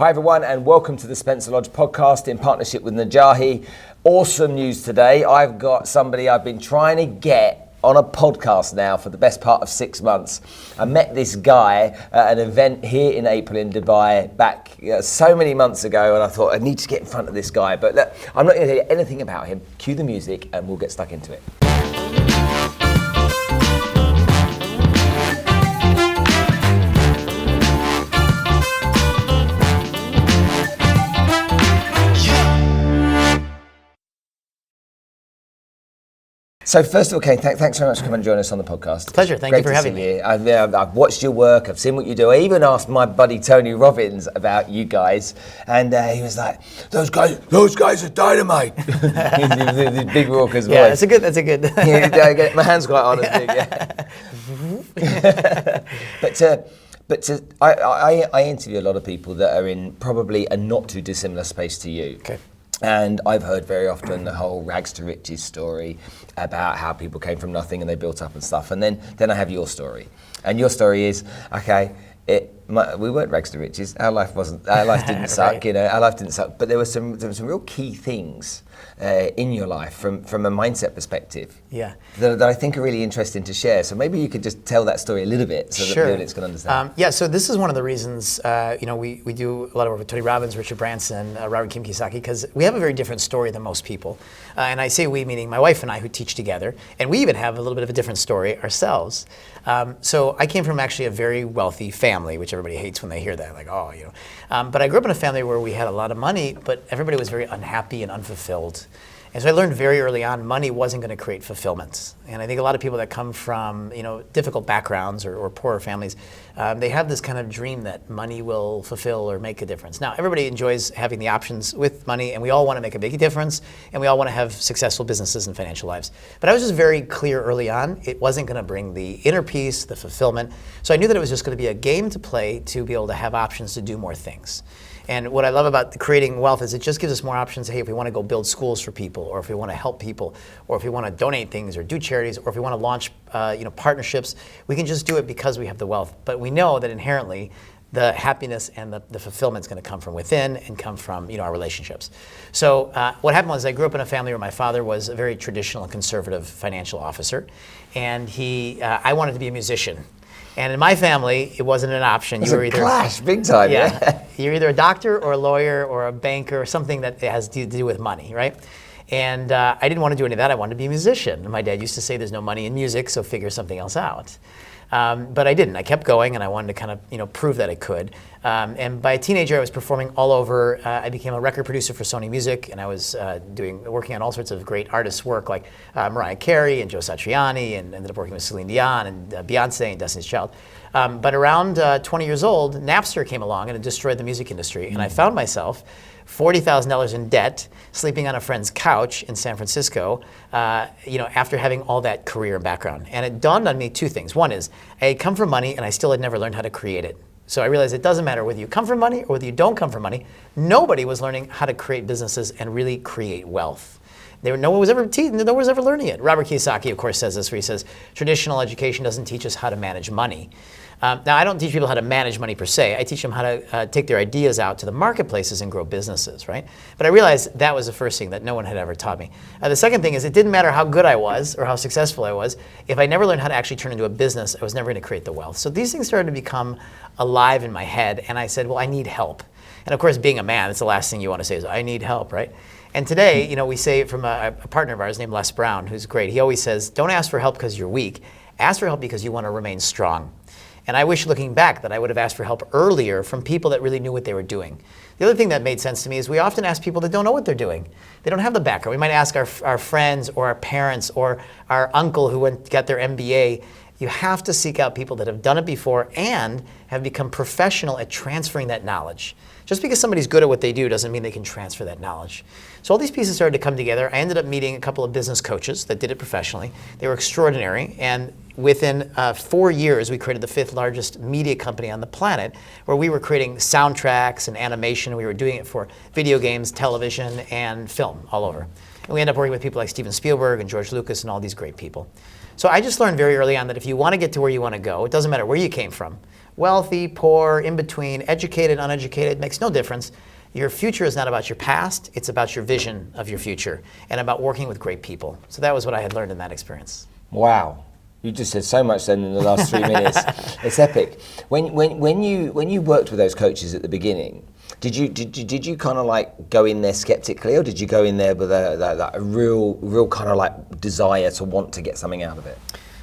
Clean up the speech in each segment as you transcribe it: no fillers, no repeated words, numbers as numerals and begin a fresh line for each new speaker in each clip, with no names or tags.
Hi everyone and welcome to the Spencer Lodge podcast in partnership with Najahi. Awesome news today. I've got somebody I've been trying to get on a podcast now for the best part of 6 months. I met this guy at an event here in April in Dubai back so many months ago, and I thought I need to get in front of this guy. But look, I'm not going to tell you anything about him. Cue the music and we'll get stuck into it. So first of all, Kane, thanks very much for coming and joining us on the podcast.
Pleasure. Thank you for having me.
I've watched your work. I've seen what you do. I even asked my buddy Tony Robbins about you guys, and he was like, "Those guys are dynamite." His big raucous voice.
Yeah, that's a good.
Yeah, my hands quite honest. Yeah. But I interview a lot of people that are in probably a not too dissimilar space to you.
Okay.
And I've heard very often the whole rags to riches story about how people came from nothing and they built up and stuff. And then I have your story. And your story is, okay, we weren't rags to riches. Our life didn't suck,
Right.
you know, our life didn't suck. But there were some real key things in your life from a mindset perspective that I think are really interesting to share. So maybe you could just tell that story a little bit so that the audience can understand.
So this is one of the reasons, we do a lot of work with Tony Robbins, Richard Branson, Robert Kiyosaki, because we have a very different story than most people. And I say we, meaning my wife and I, who teach together, and we even have a little bit of a different story ourselves. So I came from actually a very wealthy family, which everybody hates when they hear that, like, oh, you know. But I grew up in a family where we had a lot of money, but everybody was very unhappy and unfulfilled. And so I learned very early on, money wasn't going to create fulfillment. And I think a lot of people that come from, difficult backgrounds or poorer families, they have this kind of dream that money will fulfill or make a difference. Now, everybody enjoys having the options with money, and we all want to make a big difference, and we all want to have successful businesses and financial lives. But I was just very clear early on, it wasn't going to bring the inner peace, the fulfillment. So I knew that it was just going to be a game to play to be able to have options to do more things. And what I love about creating wealth is it just gives us more options. Hey, if we want to go build schools for people, or if we want to help people, or if we want to donate things or do charities, or if we want to launch partnerships, we can just do it because we have the wealth. But we know that inherently the happiness and the fulfillment is going to come from within and come from our relationships. So what happened was I grew up in a family where my father was a very traditional and conservative financial officer, and I wanted to be a musician. And in my family, it wasn't an option.
You were either clash, big time. Yeah.
You're either a doctor or a lawyer or a banker or something that has to do with money, right? And I didn't want to do any of that. I wanted to be a musician. And my dad used to say, "There's no money in music, so figure something else out." But I didn't. I kept going, and I wanted to kind of prove that I could. And by a teenager, I was performing all over. I became a record producer for Sony Music, and I was working on all sorts of great artists' work, like Mariah Carey and Joe Satriani, and ended up working with Celine Dion and Beyonce and Destiny's Child. But around 20 years old, Napster came along and it destroyed the music industry, and I found myself $40,000 in debt, sleeping on a friend's couch in San Francisco, after having all that career and background. And it dawned on me two things. One is, I had come from money and I still had never learned how to create it. So I realized it doesn't matter whether you come from money or whether you don't come from money. Nobody was learning how to create businesses and really create wealth. No one was ever learning it. Robert Kiyosaki, of course, says this, where he says, traditional education doesn't teach us how to manage money. Now, I don't teach people how to manage money per se. I teach them how to take their ideas out to the marketplaces and grow businesses, right? But I realized that was the first thing that no one had ever taught me. The second thing is it didn't matter how good I was or how successful I was. If I never learned how to actually turn into a business, I was never going to create the wealth. So these things started to become alive in my head, and I said, well, I need help. And of course, being a man, it's the last thing you want to say is, I need help, right? And today, we say from a partner of ours named Les Brown, who's great, he always says, don't ask for help because you're weak. Ask for help because you want to remain strong. And I wish, looking back, that I would have asked for help earlier from people that really knew what they were doing. The other thing that made sense to me is we often ask people that don't know what they're doing. They don't have the background. We might ask our friends or our parents or our uncle who got their MBA. You have to seek out people that have done it before and have become professional at transferring that knowledge. Just because somebody's good at what they do doesn't mean they can transfer that knowledge. So all these pieces started to come together. I ended up meeting a couple of business coaches that did it professionally. They were extraordinary, and within 4 years, we created the 5th largest media company on the planet, where we were creating soundtracks and animation. We were doing it for video games, television, and film all over. And we ended up working with people like Steven Spielberg and George Lucas and all these great people. So I just learned very early on that if you want to get to where you want to go, it doesn't matter where you came from, wealthy, poor, in between, educated, uneducated, makes no difference. Your future is not about your past, it's about your vision of your future and about working with great people. So that was what I had learned in that experience.
Wow. You just said so much then in the last 3 minutes. It's epic. When you worked with those coaches at the beginning, did you kind of like go in there skeptically, or did you go in there with a real kind of like desire to want to get something out of it?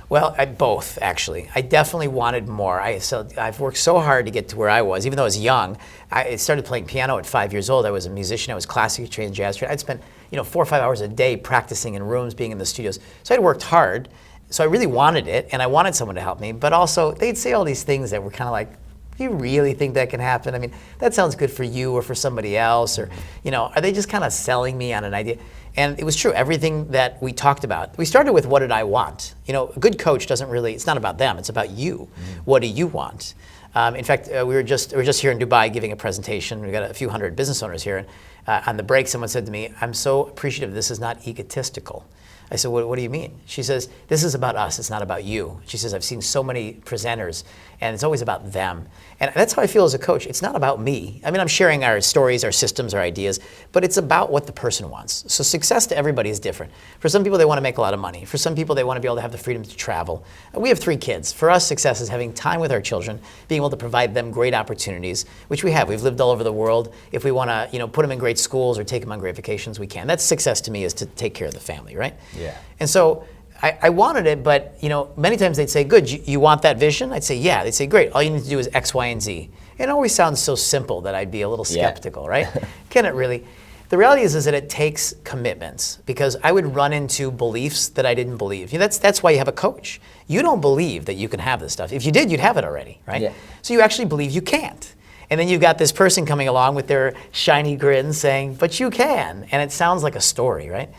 Well, both, actually. I definitely wanted more. I've worked so hard to get to where I was. Even though I was young, I started playing piano at 5 years old. I was a musician. I was classically trained, jazz trained. I'd spent 4 or 5 hours a day practicing in rooms, being in the studios. So I'd worked hard. So I really wanted it, and I wanted someone to help me. But also, they'd say all these things that were kind of like, do you really think that can happen? I mean, that sounds good for you or for somebody else, or are they just kind of selling me on an idea? And it was true, everything that we talked about. We started with, what did I want? A good coach doesn't really, it's not about them, it's about you. What do you want? In fact, we were just here in Dubai giving a presentation. We got a few hundred business owners here. And on the break, someone said to me, I'm so appreciative this is not egotistical. I said, what do you mean? She says, this is about us, it's not about you. She says, I've seen so many presenters, and it's always about them. And that's how I feel as a coach. It's not about me. I mean, I'm sharing our stories, our systems, our ideas, but it's about what the person wants. So success to everybody is different. For some people, they want to make a lot of money. For some people, they want to be able to have the freedom to travel. We have 3 kids. For us, success is having time with our children, being able to provide them great opportunities, which we have. We've lived all over the world. If we want to, put them in great schools or take them on great vacations, we can. That's success to me, is to take care of the family, right?
Yeah.
And so I wanted it, but many times they'd say, good, you want that vision? I'd say, yeah. They'd say, great, all you need to do is X, Y, and Z. It always sounds so simple that I'd be a little skeptical, right? Can it really? The reality is that it takes commitments, because I would run into beliefs that I didn't believe. That's why you have a coach. You don't believe that you can have this stuff. If you did, you'd have it already, right?
Yeah.
So you actually believe you can't. And then you've got this person coming along with their shiny grin saying, but you can. And it sounds like a story, right?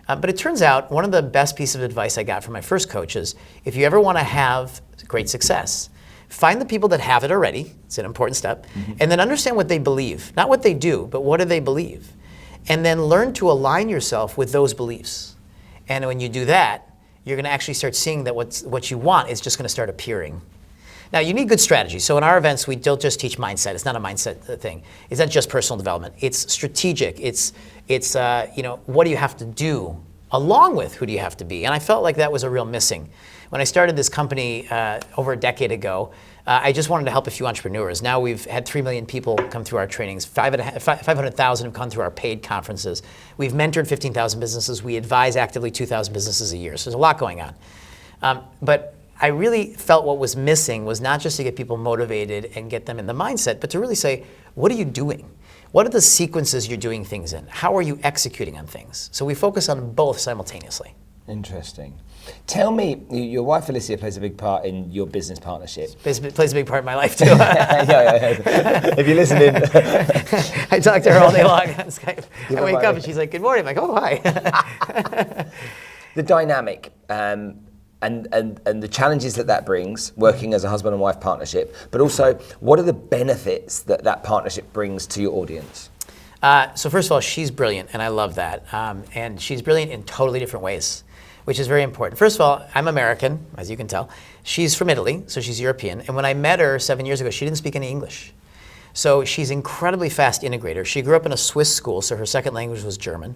But it turns out one of the best pieces of advice I got from my first coach is, if you ever want to have great success, find the people that have it already. It's an important step. And then understand what they believe. Not what they do, but what do they believe? And then learn to align yourself with those beliefs. And when you do that, you're going to actually start seeing that what you want is just going to start appearing. Now, you need good strategy. So in our events, we don't just teach mindset. It's not a mindset thing. It's not just personal development. It's strategic. It's what do you have to do along with who do you have to be? And I felt like that was a real missing. When I started this company over a decade ago, I just wanted to help a few entrepreneurs. Now we've had 3 million people come through our trainings. 500,000 have come through our paid conferences. We've mentored 15,000 businesses. We advise actively 2,000 businesses a year. So there's a lot going on. But I really felt what was missing was not just to get people motivated and get them in the mindset, but to really say, what are you doing? What are the sequences you're doing things in? How are you executing on things? So we focus on both simultaneously.
Interesting. Tell me, your wife Alicia plays a big part in your business partnership.
Plays a big part in my life too.
yeah. If you're listening.
I talk to her all day long on Skype. I wake up and she's like, good morning. I'm like, oh, hi.
The dynamic and the challenges that brings, working as a husband and wife partnership, but also what are the benefits that partnership brings to your audience?
So first of all, she's brilliant, and I love that. And she's brilliant in totally different ways, which is very important. First of all, I'm American, as you can tell. She's from Italy, so she's European. And when I met her 7 years ago, she didn't speak any English. So she's incredibly fast integrator. She grew up in a Swiss school, so her second language was German.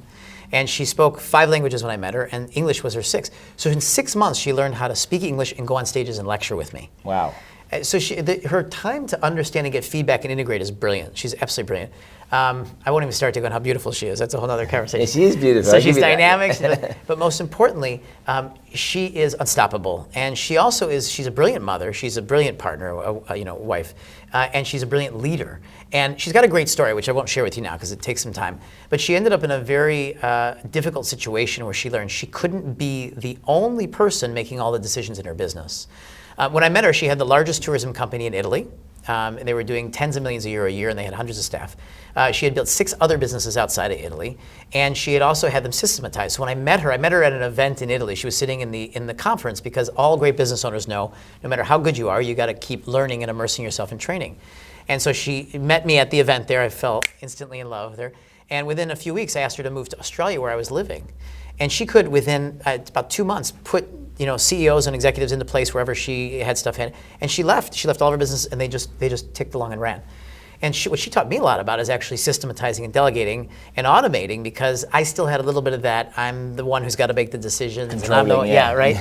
And she spoke 5 languages when I met her, and English was her 6th. So in 6 months, she learned how to speak English and go on stages and lecture with me.
Wow.
So her time to understand and get feedback and integrate is brilliant. She's absolutely brilliant. I won't even start to go on how beautiful she is. That's a whole other conversation.
Yeah, she is beautiful.
So she's dynamic, but most importantly, she is unstoppable. And she's a brilliant mother. She's a brilliant partner, wife, and she's a brilliant leader. And she's got a great story, which I won't share with you now because it takes some time. But she ended up in a very difficult situation where she learned she couldn't be the only person making all the decisions in her business. When I met her, she had the largest tourism company in Italy. They were doing tens of millions a year, and they had hundreds of staff. She had built 6 other businesses outside of Italy, and she had also had them systematized. So when I met her at an event in Italy. She was sitting in the conference, because all great business owners know, no matter how good you are, you got to keep learning and immersing yourself in training. And so she met me at the event there. I fell instantly in love with her. And within a few weeks, I asked her to move to Australia, where I was living. And she could, within about 2 months, put CEOs and executives into place wherever she had stuff in, and she left. She left all of her business, and they just ticked along and ran. And what she taught me a lot about is actually systematizing and delegating and automating, because I still had a little bit of that. I'm the one who's got to make the decisions.
Controlling,
yeah, right.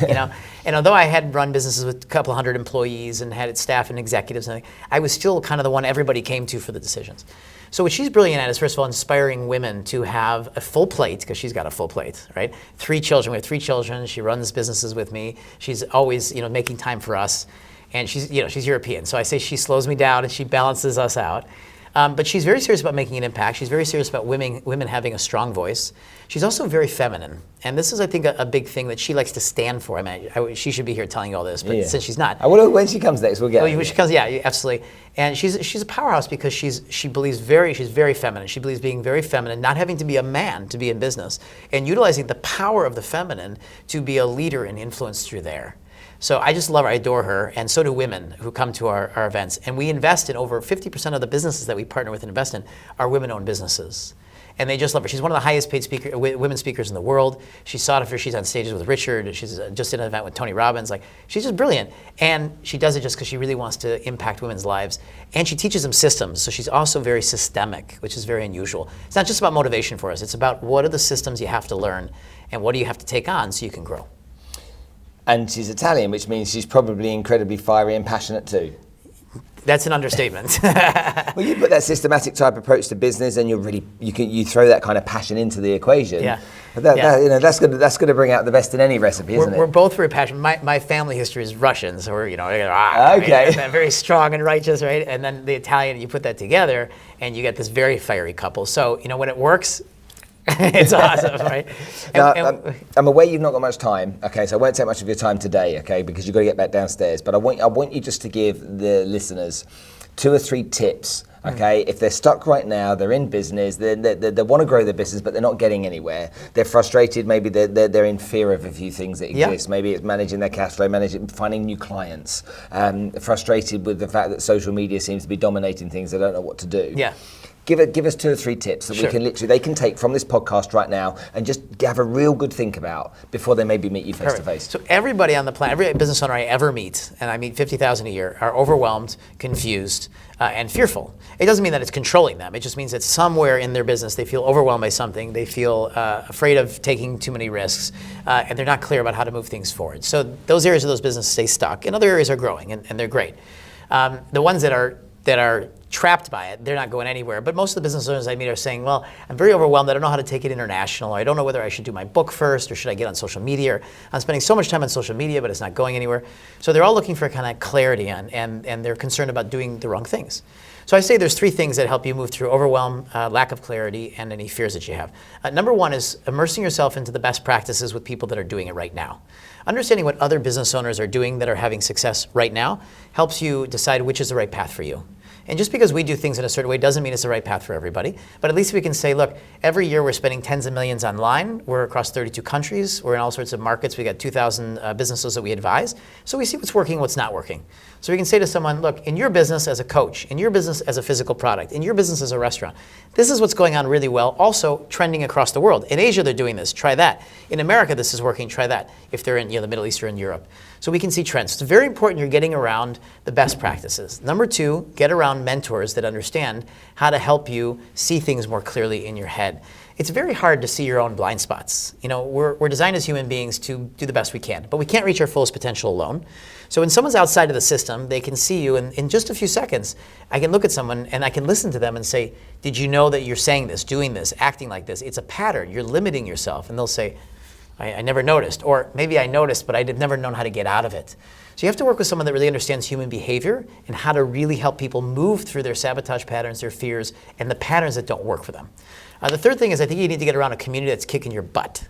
And although I had run businesses with a couple hundred employees and had staff and executives, I was still kind of the one everybody came to for the decisions. So what she's brilliant at is, first of all, inspiring women to have a full plate, because she's got a full plate, right? 3 children. We have 3 children. She runs businesses with me. She's always, making time for us. And she's European, so I say she slows me down and she balances us out. But she's very serious about making an impact. She's very serious about women having a strong voice. She's also very feminine, and this is, I think, a big thing that she likes to stand for. I mean, she should be here telling you all this, but since she's not,
when she comes next, we'll get.
When she comes, absolutely. And she's a powerhouse because she's very feminine. She believes being very feminine, not having to be a man to be in business, and utilizing the power of the feminine to be a leader and influence through there. So I just love her, I adore her, and so do women who come to our events. And we invest in over 50% of the businesses that we partner with and invest in are women-owned businesses. And they just love her. She's one of the highest paid women speakers in the world. She's sought after. She's on stages with Richard. She's just in an event with Tony Robbins. She's just brilliant. And she does it just because she really wants to impact women's lives. And she teaches them systems. So she's also very systemic, which is very unusual. It's not just about motivation for us. It's about what are the systems you have to learn and what do you have to take on so you can grow.
And she's Italian, which means she's probably incredibly fiery and passionate too.
That's an understatement.
Well, you put that systematic type approach to business, and you throw that kind of passion into the equation.
Yeah.
That's going to bring out the best in any recipe, isn't it?
We're both very passionate. My family history is Russian, so we're
okay.
Very strong and righteous, right? And then the Italian, you put that together, and you get this very fiery couple. So when it works, it's awesome, right?
I'm aware you've not got much time, okay, so I won't take much of your time today, okay, because you've got to get back downstairs. But I want you just to give the listeners 2 or 3 tips, okay? If they're stuck right now, they're in business, they want to grow their business, but they're not getting anywhere. They're frustrated, maybe they're in fear of a few things that exist. Maybe it's managing their cash flow, finding new clients, frustrated with the fact that social media seems to be dominating things, they don't know what to do.
Yeah.
Give us 2 or 3 tips that they can take from this podcast right now and just have a real good think about before they maybe meet you face to face.
So everybody on the planet, every business owner I ever meet, and I meet 50,000 a year, are overwhelmed, confused, and fearful. It doesn't mean that it's controlling them. It just means that somewhere in their business they feel overwhelmed by something. They feel afraid of taking too many risks, and they're not clear about how to move things forward. So those areas of those businesses stay stuck, and other areas are growing, and they're great. The ones that are trapped by it, they're not going anywhere. But most of the business owners I meet are saying, well, I'm very overwhelmed. I don't know how to take it international. Or I don't know whether I should do my book first or should I get on social media. Or I'm spending so much time on social media, but it's not going anywhere. So they're all looking for kind of clarity and they're concerned about doing the wrong things. So I say there's 3 things that help you move through overwhelm, lack of clarity, and any fears that you have. Number 1 is immersing yourself into the best practices with people that are doing it right now. Understanding what other business owners are doing that are having success right now helps you decide which is the right path for you. And just because we do things in a certain way doesn't mean it's the right path for everybody. But at least we can say, look, every year we're spending tens of millions online. We're across 32 countries. We're in all sorts of markets. We got 2,000 businesses that we advise. So we see what's working, what's not working. So we can say to someone, look, in your business as a coach, in your business as a physical product, in your business as a restaurant, this is what's going on really well, also trending across the world. In Asia, they're doing this. Try that. In America, this is working. Try that. If they're in the Middle East or in Europe. So we can see trends. It's very important you're getting around the best practices. Number 2, get around mentors that understand how to help you see things more clearly in your head. It's very hard to see your own blind spots. We're designed as human beings to do the best we can, but we can't reach our fullest potential alone. So when someone's outside of the system, they can see you, and in just a few seconds, I can look at someone and I can listen to them and say, did you know that you're saying this, doing this, acting like this? It's a pattern. You're limiting yourself. And they'll say, I never noticed. Or maybe I noticed, but I'd never known how to get out of it. So you have to work with someone that really understands human behavior and how to really help people move through their sabotage patterns, their fears, and the patterns that don't work for them. The third thing is I think you need to get around a community that's kicking your butt.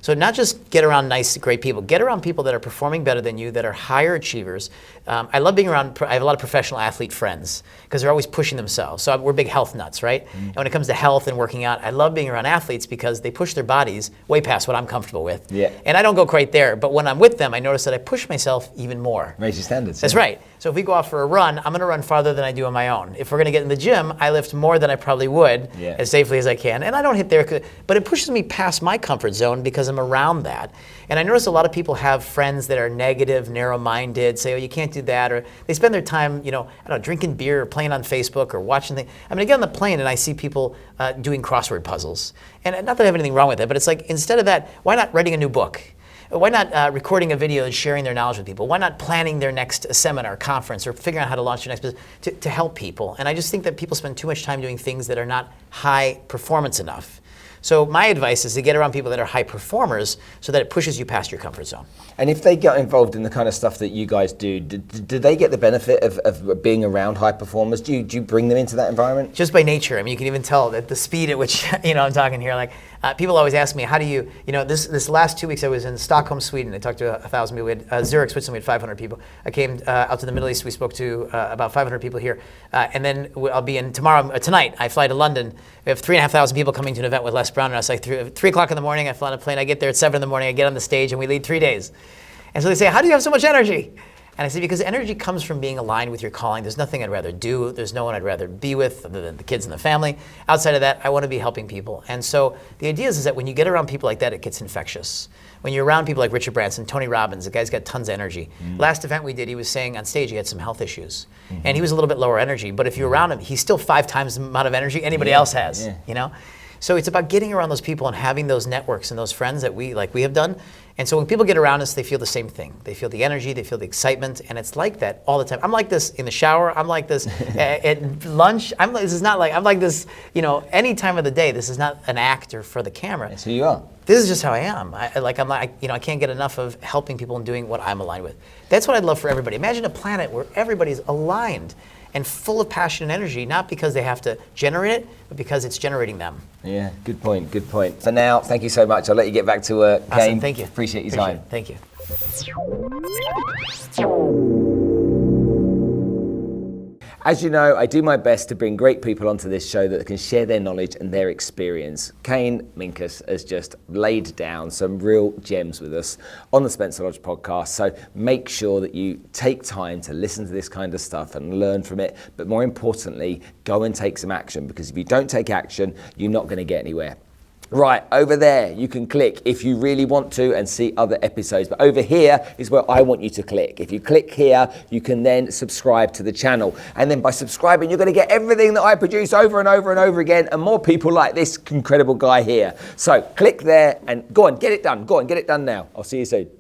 So not just get around nice, great people. Get around people that are performing better than you, that are higher achievers. I love being around, I have a lot of professional athlete friends because they're always pushing themselves. So we're big health nuts, right? Mm-hmm. And when it comes to health and working out, I love being around athletes because they push their bodies way past what I'm comfortable with.
Yeah.
And I don't go quite there, but when I'm with them, I notice that I push myself even more.
Raise your standards.
That's right. So if we go out for a run, I'm going to run farther than I do on my own. If we're going to get in the gym, I lift more than I probably would as safely as I can. And I don't hit there, but it pushes me past my comfort zone because I'm around that. And I notice a lot of people have friends that are negative, narrow-minded, say, oh, you can't do that. Or they spend their time, I don't know, drinking beer or playing on Facebook or watching things. I mean, I get on the plane and I see people doing crossword puzzles. And not that I have anything wrong with it, but it's like, instead of that, why not writing a new book? Why not recording a video and sharing their knowledge with people? Why not planning their next seminar, conference, or figuring out how to launch their next business to help people? And I just think that people spend too much time doing things that are not high performance enough. So my advice is to get around people that are high performers so that it pushes you past your comfort zone.
And if they get involved in the kind of stuff that you guys do they get the benefit of being around high performers? Do you bring them into that environment?
Just by nature. I mean, you can even tell that the speed at which, I'm talking here, like people always ask me, how do you, this last 2 weeks I was in Stockholm, Sweden. I talked to 1,000 people. We had Zurich, Switzerland, we had 500 people. I came out to the Middle East. We spoke to about 500 people here. And then I'll be in tonight, I fly to London. We have 3,500 people coming to an event with Les Brown. And I was like, 3 o'clock in the morning, I fly on a plane. I get there at 7 in the morning. I get on the stage and we lead 3 days. And so they say, how do you have so much energy? And I say, because energy comes from being aligned with your calling. There's nothing I'd rather do. There's no one I'd rather be with other than the kids and the family. Outside of that, I want to be helping people. And so the idea is that when you get around people like that, it gets infectious. When you're around people like Richard Branson, Tony Robbins, the guy's got tons of energy. Last event we did, he was saying on stage he had some health issues. And he was a little bit lower energy, but if you're around him, he's still 5 times the amount of energy anybody else has, So it's about getting around those people and having those networks and those friends that we have done. And so when people get around us, they feel the same thing. They feel the energy, they feel the excitement, and it's like that all the time. I'm like this in the shower. I'm like this at lunch. I'm like this, any time of the day. This is not an actor for the camera.
That's who you are.
This is just how I am. I can't get enough of helping people and doing what I'm aligned with. That's what I'd love for everybody. Imagine a planet where everybody's aligned and full of passion and energy, not because they have to generate it, but because it's generating them.
Yeah, good point. For now, thank you so much. I'll let you get back to work.
Awesome,
Kane,
thank you.
Appreciate your time.
Thank you.
As you know, I do my best to bring great people onto this show that can share their knowledge and their experience. Kane Minkus has just laid down some real gems with us on the Spencer Lodge podcast. So make sure that you take time to listen to this kind of stuff and learn from it. But more importantly, go and take some action, because if you don't take action, you're not going to get anywhere. Right, over there, you can click if you really want to and see other episodes. But over here is where I want you to click. If you click here, you can then subscribe to the channel. And then by subscribing, you're going to get everything that I produce over and over and over again, and more people like this incredible guy here. So click there and go on, get it done. Go on, get it done now. I'll see you soon.